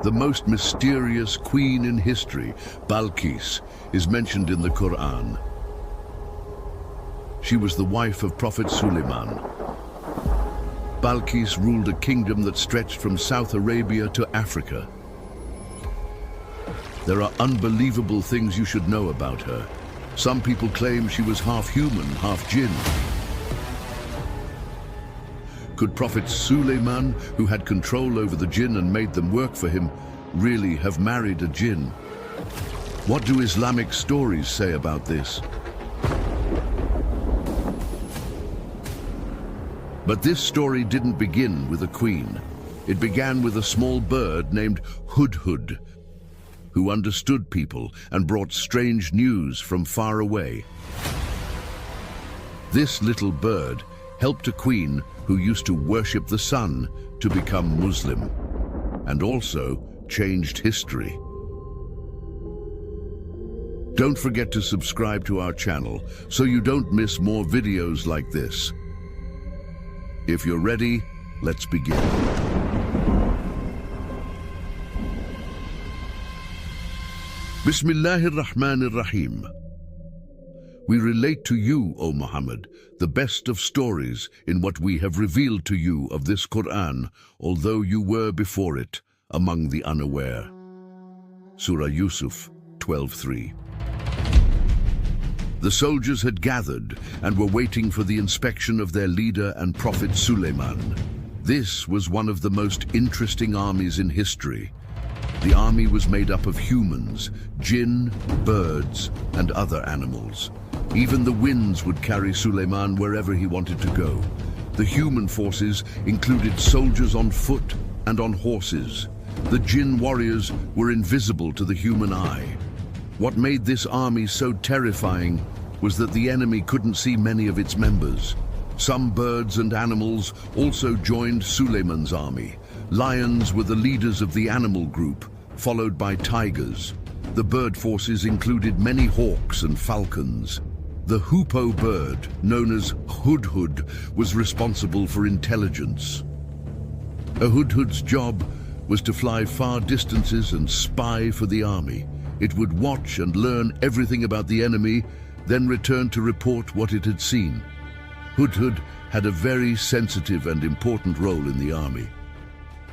The most mysterious queen in history, Balqis, is mentioned in the Quran. She was the wife of Prophet Suleiman. Balqis ruled a kingdom that stretched from South Arabia to Africa. There are unbelievable things you should know about her. Some people claim she was half human, half jinn. Could Prophet Suleiman, who had control over the jinn and made them work for him, really have married a jinn? What do Islamic stories say about this? But this story didn't begin with a queen. It began with a small bird named Hudhud, who understood people and brought strange news from far away. This little bird helped a queen who used to worship the sun to become Muslim, and also changed history. Don't forget to subscribe to our channel so you don't miss more videos like this. If you're ready, let's begin. Bismillahir-Rahmanir-Rahim. We relate to you, O Muhammad, the best of stories in what we have revealed to you of this Quran, although you were before it among the unaware. Surah Yusuf 12:3. The soldiers had gathered and were waiting for the inspection of their leader and Prophet Suleiman. This was one of the most interesting armies in history. The army was made up of humans, jinn, birds, and other animals. Even the winds would carry Suleiman wherever he wanted to go. The human forces included soldiers on foot and on horses. The jinn warriors were invisible to the human eye. What made this army so terrifying was that the enemy couldn't see many of its members. Some birds and animals also joined Suleiman's army. Lions were the leaders of the animal group, followed by tigers. The bird forces included many hawks and falcons. The hoopoe bird, known as Hudhud, was responsible for intelligence. A Hudhud's job was to fly far distances and spy for the army. It would watch and learn everything about the enemy, then return to report what it had seen. Hudhud had a very sensitive and important role in the army.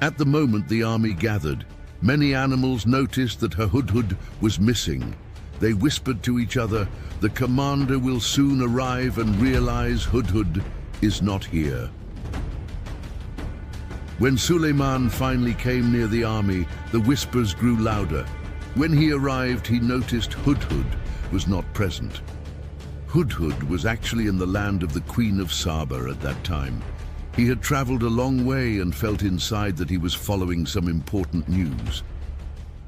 At the moment the army gathered, many animals noticed that her Hudhud was missing. They whispered to each other, "The commander will soon arrive and realize Hudhud is not here." When Suleiman finally came near the army, the whispers grew louder. When he arrived, he noticed Hudhud was not present. Hudhud was actually in the land of the Queen of Saba at that time. He had traveled a long way and felt inside that he was following some important news.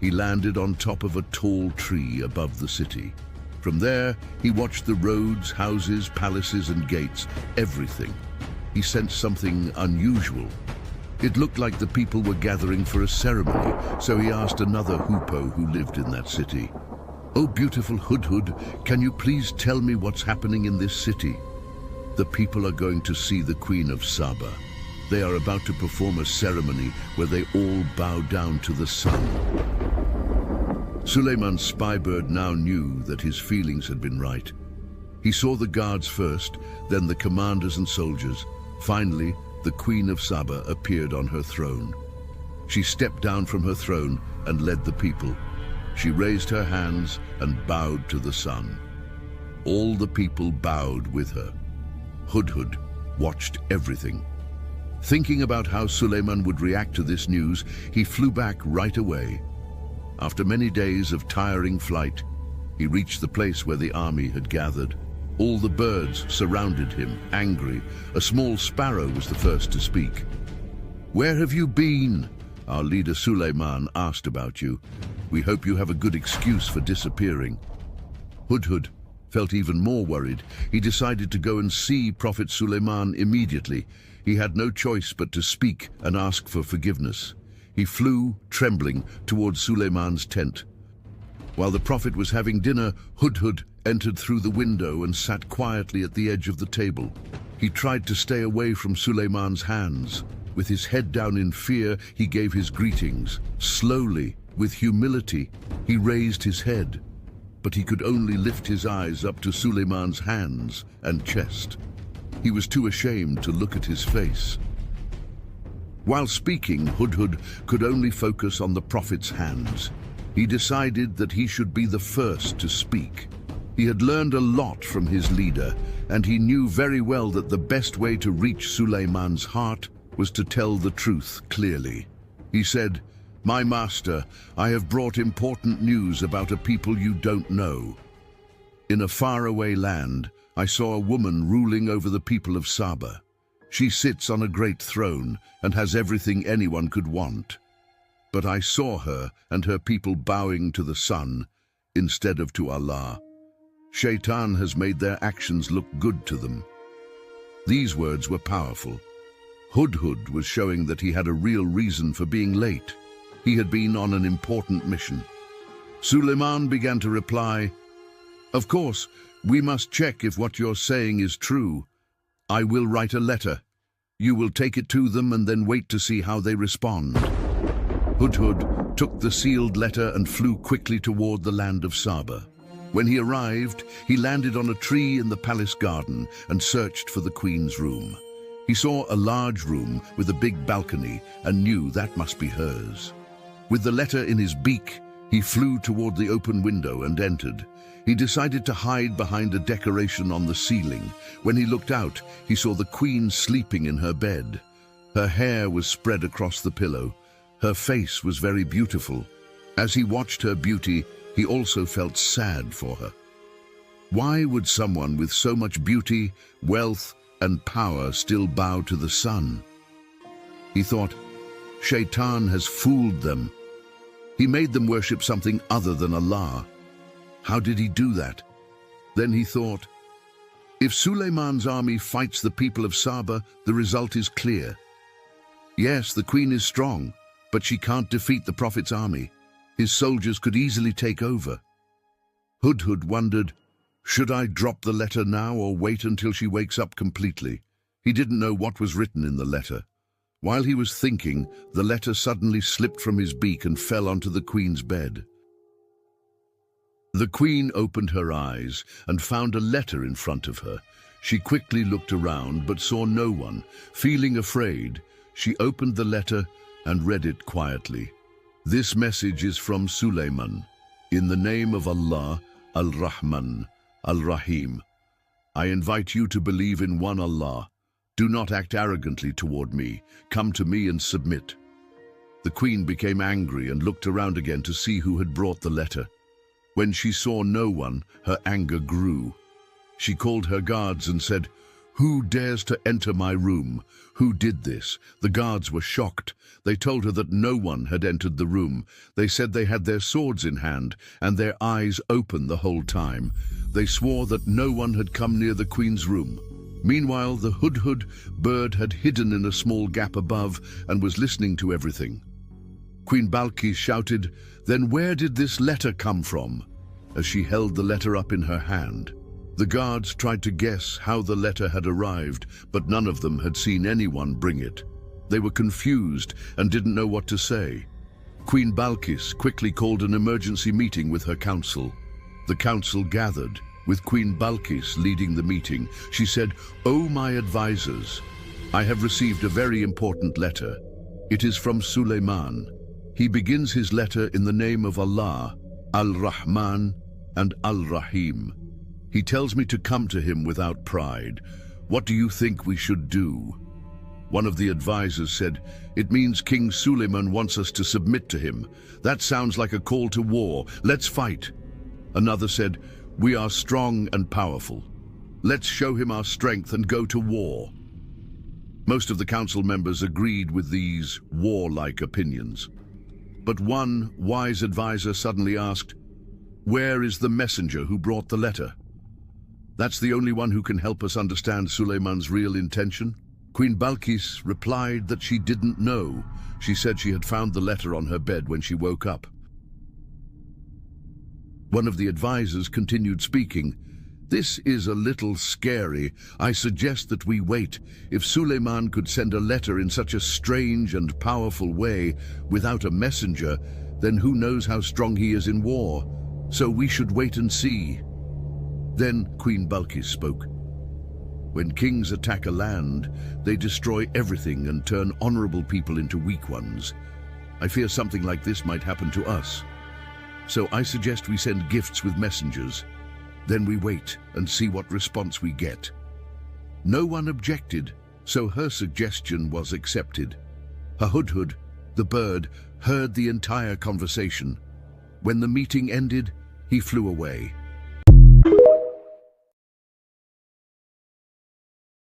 He landed on top of a tall tree above the city. From there, he watched the roads, houses, palaces, and gates, everything. He sensed something unusual. It looked like the people were gathering for a ceremony, so he asked another hoopoe who lived in that city, "Oh, beautiful Hudhud, can you please tell me what's happening in this city?" "The people are going to see the Queen of Saba. They are about to perform a ceremony where they all bow down to the sun." Suleiman's spy bird now knew that his feelings had been right. He saw the guards first, then the commanders and soldiers. Finally, the Queen of Saba appeared on her throne. She stepped down from her throne and led the people. She raised her hands and bowed to the sun. All the people bowed with her. Hudhud watched everything. Thinking about how Suleiman would react to this news, he flew back right away. After many days of tiring flight, he reached the place where the army had gathered. All the birds surrounded him, angry. A small sparrow was the first to speak. "Where have you been? Our leader Suleiman asked about you. We hope you have a good excuse for disappearing." Hudhud felt even more worried. He decided to go and see Prophet Suleiman immediately. He had no choice but to speak and ask for forgiveness. He flew, trembling, towards Suleiman's tent. While the Prophet was having dinner, Hudhud entered through the window and sat quietly at the edge of the table. He tried to stay away from Suleiman's hands. With his head down in fear, he gave his greetings. Slowly, with humility, he raised his head, but he could only lift his eyes up to Suleiman's hands and chest. He was too ashamed to look at his face. While speaking, Hudhud could only focus on the Prophet's hands. He decided that he should be the first to speak. He had learned a lot from his leader, and he knew very well that the best way to reach Suleiman's heart was to tell the truth clearly. He said, "My master, I have brought important news about a people you don't know. In a faraway land, I saw a woman ruling over the people of Saba. She sits on a great throne and has everything anyone could want. But I saw her and her people bowing to the sun instead of to Allah. Shaitan has made their actions look good to them." These words were powerful. Hudhud was showing that he had a real reason for being late. He had been on an important mission. Suleiman began to reply, "Of course, we must check if what you're saying is true. I will write a letter. You will take it to them and then wait to see how they respond." Hudhud took the sealed letter and flew quickly toward the land of Saba. When he arrived, he landed on a tree in the palace garden and searched for the queen's room. He saw a large room with a big balcony and knew that must be hers. With the letter in his beak, he flew toward the open window and entered. He decided to hide behind a decoration on the ceiling. When he looked out, he saw the queen sleeping in her bed. Her hair was spread across the pillow. Her face was very beautiful. As he watched her beauty, he also felt sad for her. Why would someone with so much beauty, wealth, and power still bow to the sun? He thought, Shaitan has fooled them. He made them worship something other than Allah. How did he do that? Then he thought, if Suleiman's army fights the people of Saba, the result is clear. Yes, the queen is strong, but she can't defeat the Prophet's army. His soldiers could easily take over. Hudhud wondered, should I drop the letter now or wait until she wakes up completely? He didn't know what was written in the letter. While he was thinking, the letter suddenly slipped from his beak and fell onto the queen's bed. The queen opened her eyes and found a letter in front of her. She quickly looked around but saw no one. Feeling afraid, she opened the letter and read it quietly. This message is from Suleiman. In the name of Allah, Al-Rahman, Al-Rahim. I invite you to believe in one Allah. Do not act arrogantly toward me. Come to me and submit. The queen became angry and looked around again to see who had brought the letter. When she saw no one, her anger grew. She called her guards and said, "Who dares to enter my room? Who did this?" The guards were shocked. They told her that no one had entered the room. They said they had their swords in hand and their eyes open the whole time. They swore that no one had come near the queen's room. Meanwhile, the Hudhud bird had hidden in a small gap above and was listening to everything. Queen Balqis shouted, "Then where did this letter come from?" as she held the letter up in her hand. The guards tried to guess how the letter had arrived, but none of them had seen anyone bring it. They were confused and didn't know what to say. Queen Balqis quickly called an emergency meeting with her council. The council gathered, with Queen Balqis leading the meeting. She said, "Oh, my advisors, I have received a very important letter. It is from Suleiman. He begins his letter in the name of Allah, Al-Rahman and Al-Rahim. He tells me to come to him without pride. What do you think we should do?" One of the advisors said, "It means King Suleiman wants us to submit to him. That sounds like a call to war. Let's fight." Another said, "We are strong and powerful. Let's show him our strength and go to war." Most of the council members agreed with these warlike opinions. But one wise advisor suddenly asked, "Where is the messenger who brought the letter? That's the only one who can help us understand Suleiman's real intention." Queen Balqis replied that she didn't know. She said she had found the letter on her bed when she woke up. One of the advisors continued speaking. This is a little scary. I suggest that we wait. If Suleiman could send a letter in such a strange and powerful way without a messenger, then who knows how strong he is in war? So we should wait and see. Then Queen Balqis spoke. When kings attack a land, they destroy everything and turn honorable people into weak ones. I fear something like this might happen to us. So I suggest we send gifts with messengers. Then we wait and see what response we get. No one objected, so her suggestion was accepted. Hudhud, the bird, heard the entire conversation. When the meeting ended, he flew away.